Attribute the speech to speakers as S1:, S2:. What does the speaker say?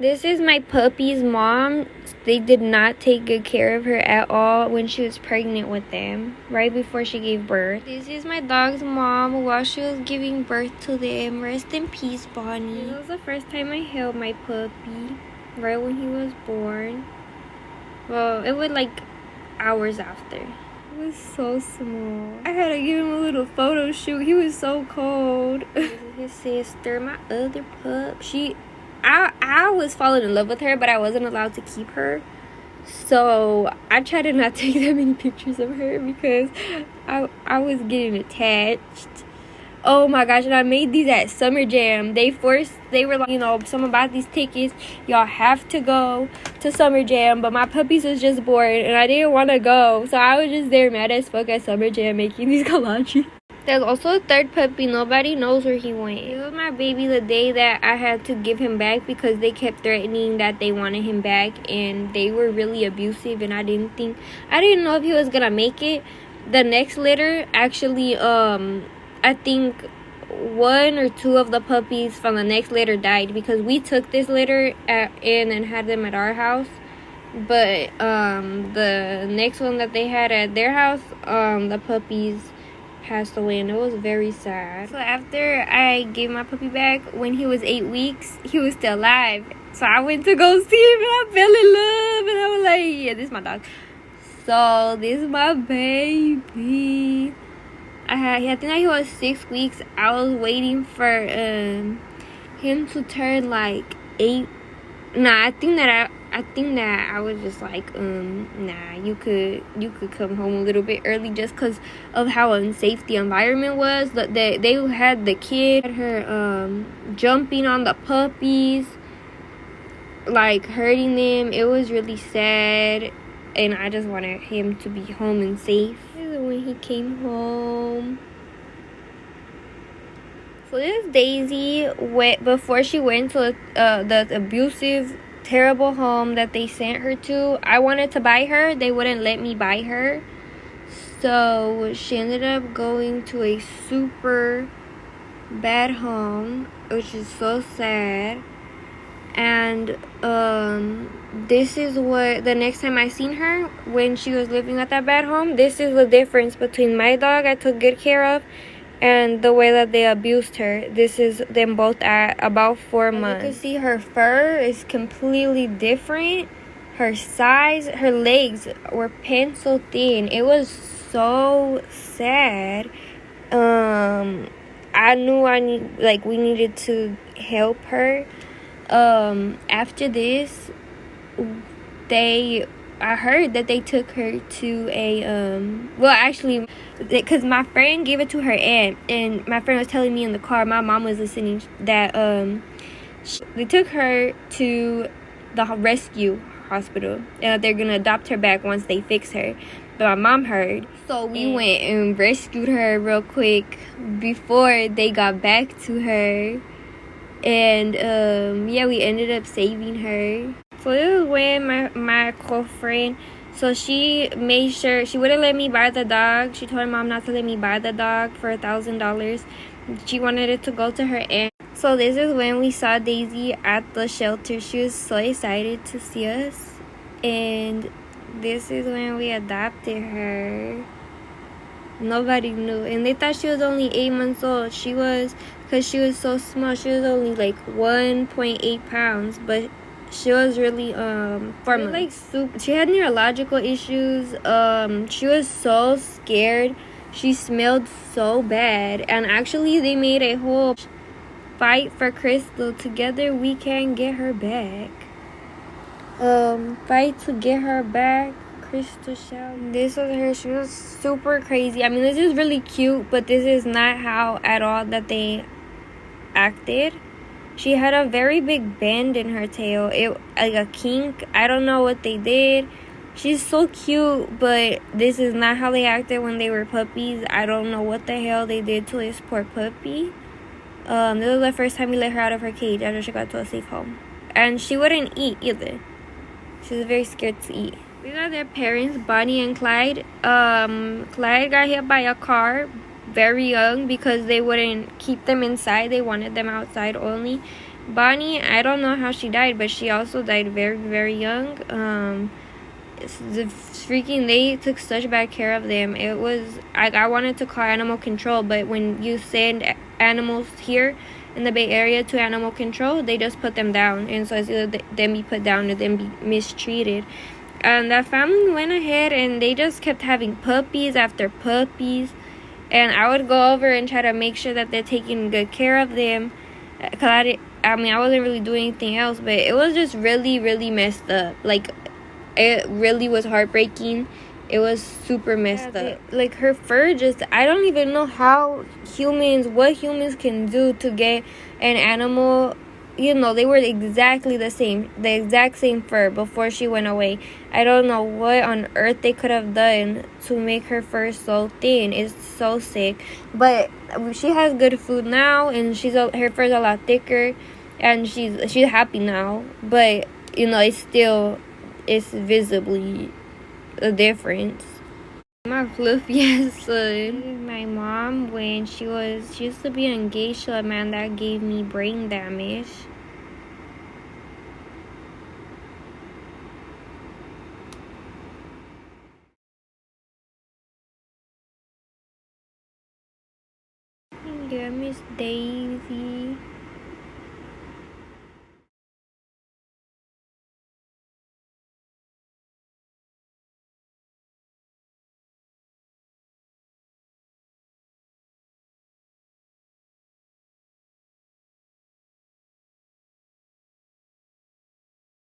S1: This is my puppy's mom. They did not take good care of her at all when she was pregnant with them, right before she gave birth. This is my dog's mom while she was giving birth to them. Rest in peace, Bonnie. This was the first time I held my puppy, right when he was born. Well, it was like hours after. It was so small. I had to give him a little photo shoot. He was so cold. This is his sister, my other pup. I was falling in love with her, but I wasn't allowed to keep her. So I tried to not take that many pictures of her because I was getting attached. Oh my gosh, and I made these at Summer Jam. They were like, you know, someone bought these tickets. Y'all have to go to Summer Jam. But my puppies was just bored and I didn't want to go. So I was just there mad as fuck at Summer Jam making these collages. There's also a third puppy. Nobody knows where he went. It was my baby the day that I had to give him back because they kept threatening that they wanted him back and they were really abusive, and I didn't know if he was gonna make it. The next litter, actually, I think 1 or 2 of the puppies from the next litter died because we took this litter in and had them at our house. But the next one that they had at their house, the puppies passed away, and it was very sad. So after I gave my puppy back, when he was 8 weeks, he was still alive. So I went to go see him and I fell in love, and I was like, yeah, this is my dog. So this is my baby. I think he was 6 weeks. I was waiting for him to turn like 8. Nah, I think that I was just like, nah, you could come home a little bit early just because of how unsafe the environment was. They had the kid, her jumping on the puppies, like hurting them. It was really sad, and I just wanted him to be home and safe. This is when he came home. So this is Daisy before she went to the abusive, terrible home that they sent her to. I wanted to buy her. They wouldn't let me buy her. So she ended up going to a super bad home, which is so sad. And this is what, the next time I seen her, when she was living at that bad home, this is the difference between my dog I took good care of and the way that they abused her. This is them both at about 4 months. You can see her fur is completely different. Her size, her legs were pencil thin. It was so sad. I knew we needed to help her. After this, I heard that they took her to a because my friend gave it to her aunt, and my friend was telling me in the car, my mom was listening, that they took her to the rescue hospital and they're gonna adopt her back once they fix her. But my mom heard, so we went and rescued her real quick before they got back to her. And yeah, we ended up saving her. So this is when my girlfriend, so she made sure she wouldn't let me buy the dog. She told her mom not to let me buy the dog for $1,000. She wanted it to go to her aunt. So this is when we saw Daisy at the shelter. She was so excited to see us, and this is when we adopted her. Nobody knew, and they thought she was only 8 months old. Because she was so small, she was only like 1.8 pounds, but she was really 4 months. She had neurological issues. She was so scared. She smelled so bad, and actually they made a whole fight for Crystal. Together we can get her back. Fight to get her back. Crystal Shell. This was her. She was super crazy. I mean, this is really cute, but this is not how at all that they acted. She had a very big bend in her tail, like a kink. I don't know what they did. She's so cute, but this is not how they acted when they were puppies. I don't know what the hell they did to this poor puppy. This was the first time we let her out of her cage after she got to a safe home, and she wouldn't eat either. She was very scared to eat. These are their parents, Bonnie and Clyde. Clyde got hit by a car very young because they wouldn't keep them inside. They wanted them outside only. Bonnie, I don't know how she died, but she also died very, very young. They took such bad care of them. It was, I wanted to call animal control, but when you send animals here in the Bay Area to animal control, they just put them down, and so it's either them be put down or them be mistreated. And that family went ahead and they just kept having puppies after puppies, and I would go over and try to make sure that they're taking good care of them, because I wasn't really doing anything else, but it was just really, really messed up. Like, it really was heartbreaking. It was super messed up. Like, her fur just, I don't even know what humans can do to get an animal. They were exactly the exact same fur before she went away. I don't know what on earth they could have done to make her fur so thin. It's so sick. But she has good food now, and her fur's a lot thicker, and she's happy now. But it's visibly a difference. My fluffiest son. My mom, when she used to be engaged to a man that gave me brain damage. Yeah, Miss Daisy.